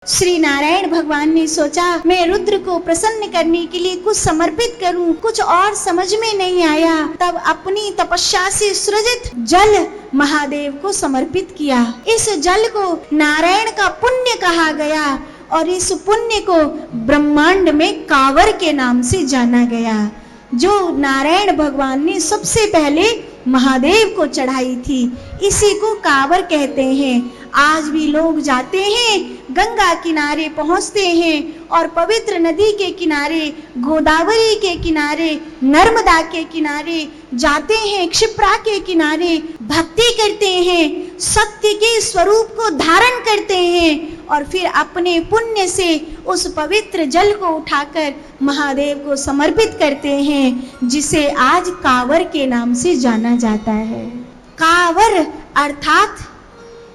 श्री नारायण भगवान ने सोचा मैं रुद्र को प्रसन्न करने के लिए कुछ समर्पित करूं, कुछ और समझ में नहीं आया। तब अपनी तपस्या से सृजित जल महादेव को समर्पित किया। इस जल को नारायण का पुण्य कहा गया और इस पुण्य को ब्रह्मांड में कांवर के नाम से जाना गया, जो नारायण भगवान ने सबसे पहले महादेव को चढ़ाई थी। इसी को कांवर कहते हैं। आज भी लोग जाते हैं, गंगा किनारे पहुंचते हैं और पवित्र नदी के किनारे, गोदावरी के किनारे, नर्मदा के किनारे जाते हैं, क्षिप्रा के किनारे भक्ति करते हैं, सत्य के स्वरूप को धारण करते हैं और फिर अपने पुण्य से उस पवित्र जल को उठाकर महादेव को समर्पित करते हैं, जिसे आज कांवर के नाम से जाना जाता है। कांवर अर्थात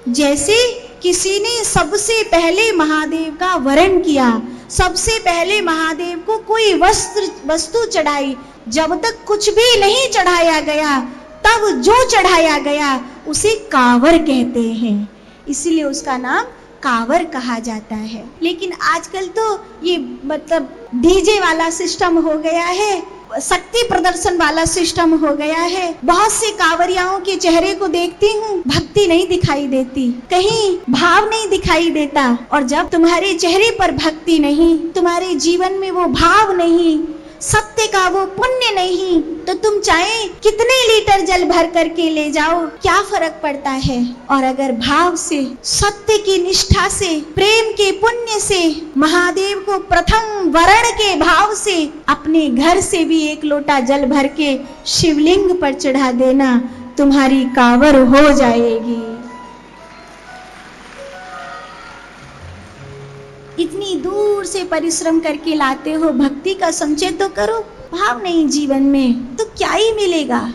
जैसे किसी ने सबसे पहले महादेव का वरण किया, सबसे पहले महादेव को कोई वस्तु चढ़ाई। जब तक कुछ भी नहीं चढ़ाया गया, तब जो चढ़ाया गया उसे कांवर कहते हैं, इसलिए उसका नाम कांवर कहा जाता है। लेकिन आजकल तो ये डीजे वाला सिस्टम हो गया है, शक्ति प्रदर्शन वाला सिस्टम हो गया है। बहुत से कांवरियाओं के चेहरे को देखती हूँ, भक्ति नहीं दिखाई देती, कहीं भाव नहीं दिखाई देता। और जब तुम्हारे चेहरे पर भक्ति नहीं, तुम्हारे जीवन में वो भाव नहीं, सत्य का वो पुण्य नहीं, तो तुम चाहे कितने लीटर जल भर करके ले जाओ, क्या फर्क पड़ता है। और अगर भाव से, सत्य की निष्ठा से, प्रेम के पुण्य से, महादेव को प्रथम वरण के भाव से अपने घर से भी एक लोटा जल भर के शिवलिंग पर चढ़ा देना, तुम्हारी कांवर हो जाएगी। इतनी दूर से परिश्रम करके लाते हो, भक्ति का संचय तो करो। भाव नहीं जीवन में तो क्या ही मिलेगा।